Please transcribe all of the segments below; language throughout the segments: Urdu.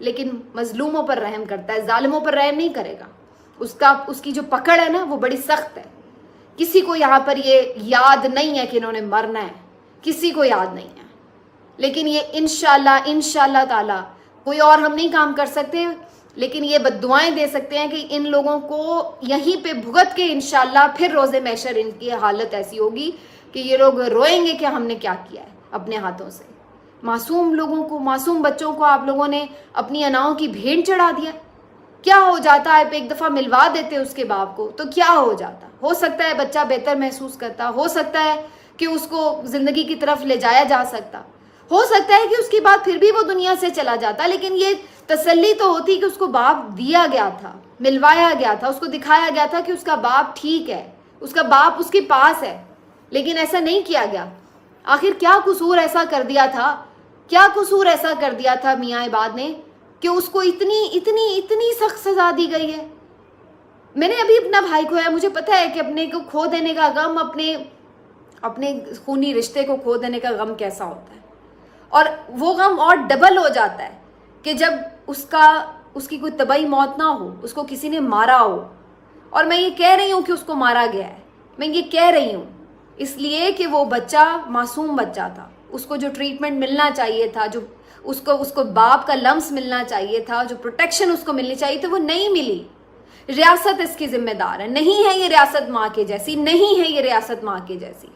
لیکن مظلوموں پر رحم کرتا ہے, ظالموں پر رحم نہیں کرے گا. اس کی جو پکڑ ہے نا وہ بڑی سخت ہے. کسی کو یہاں پر یہ یاد نہیں ہے کہ انہوں نے مرنا ہے, کسی کو یاد نہیں ہے. لیکن یہ انشاءاللہ تعالی کوئی اور ہم نہیں کام کر سکتے, لیکن یہ بد دعائیں دے سکتے ہیں کہ ان لوگوں کو یہیں پہ بھگت کے انشاءاللہ پھر روز محشر ان کی حالت ایسی ہوگی کہ یہ لوگ روئیں گے کہ ہم نے کیا کیا ہے اپنے ہاتھوں سے. معصوم لوگوں کو, معصوم بچوں کو آپ لوگوں نے اپنی اناؤں کی بھینٹ چڑھا دیا. کیا ہو جاتا ہے, ایک دفعہ ملوا دیتے اس کے باپ کو تو کیا ہو جاتا. ہو سکتا ہے بچہ بہتر محسوس کرتا, ہو سکتا ہے کہ اس کو زندگی کی طرف لے جایا جا سکتا, ہو سکتا ہے کہ اس کے بعد پھر بھی وہ دنیا سے چلا جاتا. لیکن یہ تسلی تو ہوتی کہ اس کو باپ دیا گیا تھا, ملوایا گیا تھا, اس کو دکھایا گیا تھا کہ اس کا باپ ٹھیک ہے, اس کا باپ اس کے پاس ہے. لیکن ایسا نہیں کیا گیا. آخر کیا قصور ایسا کر دیا تھا, کیا قصور ایسا کر دیا تھا میاں عباد نے کہ اس کو اتنی سخت سزا دی گئی ہے. میں نے ابھی اپنا بھائی کھویا, مجھے پتا ہے کہ اپنے کو کھو دینے کا غم, اپنے خونی رشتے کو کھو دینے کا غم کیسا ہوتا ہے. اور وہ غم اور ڈبل ہو جاتا ہے کہ جب اس کی کوئی طبعی موت نہ ہو, اس کو کسی نے مارا ہو. اور میں یہ کہہ رہی ہوں کہ اس کو مارا گیا ہے, میں یہ کہہ رہی ہوں اس لیے کہ وہ بچہ معصوم بچہ تھا. اس کو جو ٹریٹمنٹ ملنا چاہیے تھا, جو اس کو باپ کا لمس ملنا چاہیے تھا, جو پروٹیکشن اس کو ملنی چاہیے تھی, وہ نہیں ملی. ریاست اس کی ذمہ دار ہے. نہیں ہے یہ ریاست ماں کے جیسی, نہیں ہے یہ ریاست ماں کے جیسی.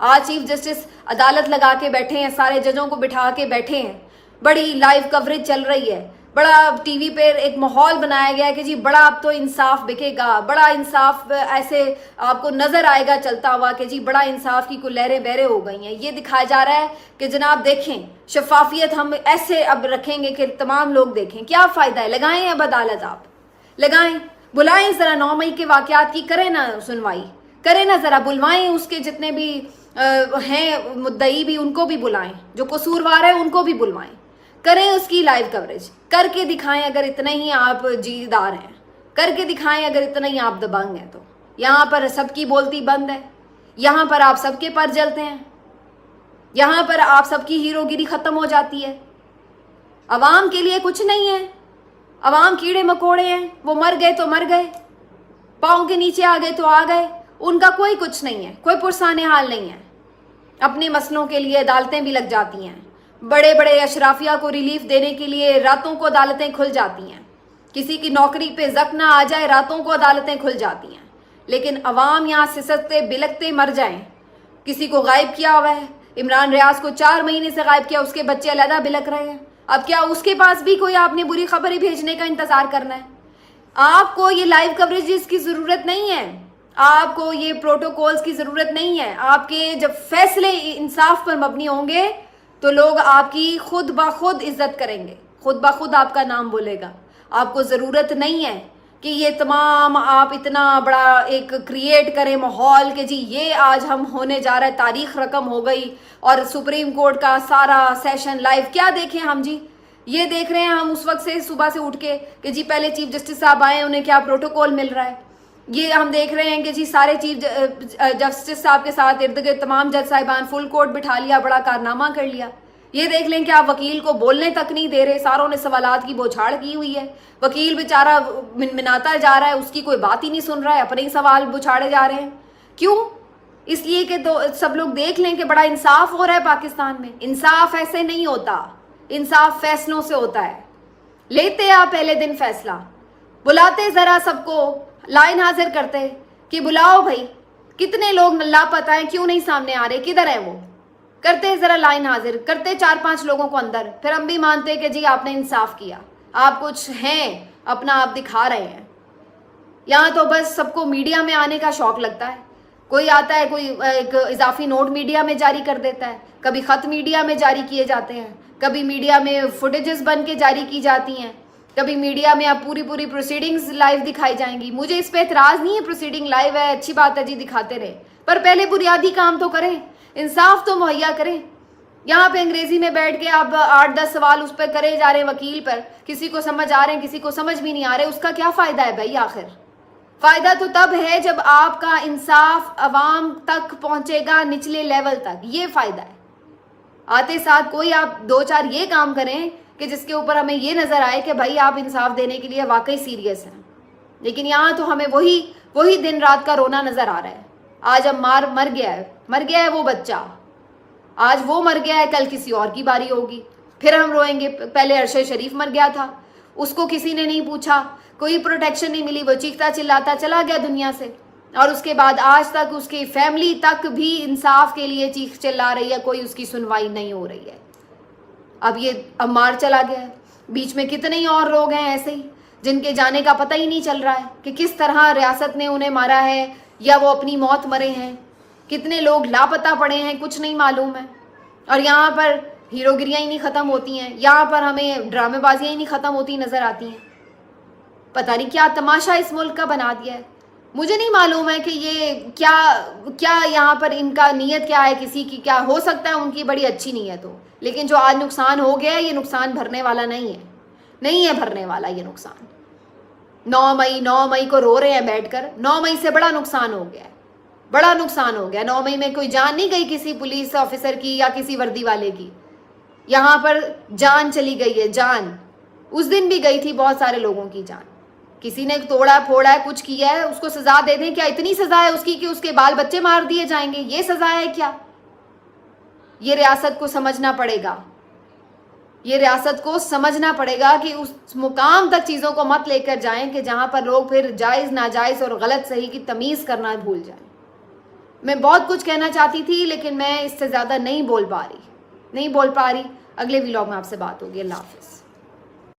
آج چیف جسٹس عدالت لگا کے بیٹھے ہیں, سارے ججوں کو بٹھا کے بیٹھے ہیں, بڑی لائیو کوریج چل رہی ہے, بڑا ٹی وی پہ ایک ماحول بنایا گیا ہے کہ جی بڑا اب تو انصاف بکے گا, بڑا انصاف ایسے آپ کو نظر آئے گا چلتا ہوا کہ جی بڑا انصاف کی کوئی لہریں بہریں ہو گئی ہیں. یہ دکھایا جا رہا ہے کہ جناب دیکھیں شفافیت ہم ایسے اب رکھیں گے کہ تمام لوگ دیکھیں. کیا فائدہ ہے, لگائیں اب عدالت, آپ لگائیں, بلائیں ذرا 9 مئی کے واقعات کی کریں نا سنوائی, کریں نا ذرا, بلوائیں اس کے جتنے بھی ہیں مدعی بھی, ان کو بھی بلائیں, جو قصوروار ہیں ان کو بھی بلوائیں, کریں اس کی لائیو کوریج, کر کے دکھائیں اگر اتنا ہی آپ جیدار ہیں, کر کے دکھائیں اگر اتنا ہی آپ دبنگ ہیں. تو یہاں پر سب کی بولتی بند ہے, یہاں پر آپ سب کے پر جلتے ہیں, یہاں پر آپ سب کی ہیرو گیری ختم ہو جاتی ہے. عوام کے لیے کچھ نہیں ہے, عوام کیڑے مکوڑے ہیں, وہ مر گئے تو مر گئے, پاؤں کے نیچے آ گئے تو آ گئے, ان کا کوئی کچھ نہیں ہے, کوئی پرسان حال نہیں ہے. اپنے مسئلوں کے لیے عدالتیں بھی لگ جاتی ہیں, بڑے بڑے اشرافیہ کو ریلیف دینے کے لیے راتوں کو عدالتیں کھل جاتی ہیں, کسی کی نوکری پہ زک نہ آ جائے راتوں کو عدالتیں کھل جاتی ہیں. لیکن عوام یہاں سسکتے بلکتے مر جائیں. کسی کو غائب کیا ہوا ہے, عمران ریاض کو 4 مہینے سے غائب کیا, اس کے بچے علیحدہ بلک رہے ہیں. اب کیا اس کے پاس بھی کوئی آپ نے بری خبریں بھیجنے کا انتظار کرنا ہے؟ آپ کو یہ لائیو کوریجز کی ضرورت نہیں ہے, آپ کو یہ پروٹوکولز کی ضرورت نہیں ہے. آپ کے جب فیصلے انصاف پر مبنی ہوں گے تو لوگ آپ کی خود بخود عزت کریں گے, خود بخود آپ کا نام بولے گا. آپ کو ضرورت نہیں ہے کہ یہ تمام آپ اتنا بڑا ایک کریٹ کریں ماحول کہ جی یہ آج ہم ہونے جا رہا ہے, تاریخ رقم ہو گئی اور سپریم کورٹ کا سارا سیشن لائیو. کیا دیکھیں ہم جی, یہ دیکھ رہے ہیں ہم اس وقت سے صبح سے اٹھ کے کہ جی پہلے چیف جسٹس صاحب آئے, انہیں کیا پروٹوکول مل رہا ہے. یہ ہم دیکھ رہے ہیں کہ جی سارے چیف جسٹس صاحب کے ساتھ ارد گرد تمام جج صاحبان فل کورٹ بٹھا لیا, بڑا کارنامہ کر لیا. یہ دیکھ لیں کہ آپ وکیل کو بولنے تک نہیں دے رہے, ساروں نے سوالات کی بوچھاڑ کی ہوئی ہے. وکیل بیچارہ منمناتا جا رہا ہے, اس کی کوئی بات ہی نہیں سن رہا ہے, اپنے ہی سوال بوچھاڑے جا رہے ہیں. کیوں؟ اس لیے کہ سب لوگ دیکھ لیں کہ بڑا انصاف ہو رہا ہے پاکستان میں. انصاف ایسے نہیں ہوتا, انصاف فیصلوں سے ہوتا ہے. لیتے آپ پہلے دن فیصلہ, بلاتے ذرا سب کو, لائن حاضر کرتے کہ بلاؤ بھائی کتنے لوگ لاپتہ ہیں, کیوں نہیں سامنے آ رہے, کدھر ہیں وہ, کرتے ذرا لائن حاضر کرتے 4-5 لوگوں کو اندر, پھر ہم بھی مانتے کہ جی آپ نے انصاف کیا, آپ کچھ ہیں, اپنا آپ دکھا رہے ہیں. یہاں تو بس سب کو میڈیا میں آنے کا شوق لگتا ہے. کوئی آتا ہے, کوئی ایک اضافی نوٹ میڈیا میں جاری کر دیتا ہے, کبھی خط میڈیا میں جاری کیے جاتے ہیں, کبھی میڈیا میں فوٹیجز بن کے جاری کی جاتی ہیں, کبھی میڈیا میں اب پوری پروسیڈنگز لائیو دکھائی جائیں گی. مجھے اس پہ اعتراض نہیں ہے, پروسیڈنگ لائیو ہے, اچھی بات ہے جی, دکھاتے رہے, پر پہلے بنیادی کام تو کریں, انصاف تو مہیا کریں. یہاں پہ انگریزی میں بیٹھ کے آپ 8-10 سوال اس پہ کرے جا رہے ہیں وکیل پر, کسی کو سمجھ آ رہے ہیں, کسی کو سمجھ بھی نہیں آ رہے. اس کا کیا فائدہ ہے بھائی؟ آخر فائدہ تو تب ہے جب آپ کا انصاف عوام تک پہنچے گا, نچلے لیول تک, یہ فائدہ ہے. آتے ساتھ کوئی آپ 2-4 یہ کام کریں کہ جس کے اوپر ہمیں یہ نظر آئے کہ بھائی آپ انصاف دینے کے لیے واقعی سیریس ہیں. لیکن یہاں تو ہمیں وہی دن رات کا رونا نظر آ رہا ہے. آج عمار مر گیا ہے وہ بچہ, آج وہ مر گیا ہے, کل کسی اور کی باری ہوگی, پھر ہم روئیں گے. پہلے ارشد شریف مر گیا تھا, اس کو کسی نے نہیں پوچھا, کوئی پروٹیکشن نہیں ملی, وہ چیختا چلاتا چلا گیا دنیا سے, اور اس کے بعد آج تک اس کی فیملی تک بھی انصاف کے لیے چیخ چلا رہی ہے, کوئی اس کی سنوائی نہیں ہو رہی ہے. اب یہ عمار چلا گیا ہے, بیچ میں کتنے اور لوگ ہیں ایسے ہی جن کے جانے کا پتہ ہی نہیں چل رہا ہے کہ کس طرح ریاست نے انہیں مارا ہے یا وہ اپنی موت مرے ہیں. کتنے لوگ لاپتہ پڑے ہیں, کچھ نہیں معلوم ہے. اور یہاں پر ہیرو گریاں ہی نہیں ختم ہوتی ہیں, یہاں پر ہمیں ڈرامے بازیاں ہی نہیں ختم ہوتی نظر آتی ہیں. پتہ نہیں کیا تماشا اس ملک کا بنا دیا ہے. مجھے نہیں معلوم ہے کہ یہ کیا یہاں پر ان کا نیت کیا ہے, کسی کی کیا ہو سکتا ہے ان کی بڑی اچھی نیت ہو, لیکن جو آج نقصان ہو گیا ہے یہ نقصان بھرنے والا نہیں ہے بھرنے والا یہ نقصان. 9 مئی کو رو رہے ہیں بیٹھ کر, 9 مئی سے بڑا نقصان ہو گیا ہے, بڑا نقصان ہو گیا. 9 مئی میں کوئی جان نہیں گئی کسی پولیس آفیسر کی یا کسی وردی والے کی, یہاں پر جان چلی گئی ہے, جان. اس دن بھی گئی تھی بہت سارے لوگوں کی جان. کسی نے توڑا پھوڑا ہے, کچھ کیا ہے, اس کو سزا دے دیں. کیا اتنی سزا ہے اس کی کہ اس کے بال بچے مار دیے جائیں گے؟ یہ سزا ہے کیا؟ یہ ریاست کو سمجھنا پڑے گا, یہ ریاست کو سمجھنا پڑے گا کہ اس مقام تک چیزوں کو مت لے کر جائیں کہ جہاں پر لوگ پھر جائز ناجائز اور غلط صحیح کی تمیز کرنا بھول جائیں. میں بہت کچھ کہنا چاہتی تھی لیکن میں اس سے زیادہ نہیں بول پا رہی. اگلے ویلاگ میں آپ سے بات ہوگی. اللہ حافظ.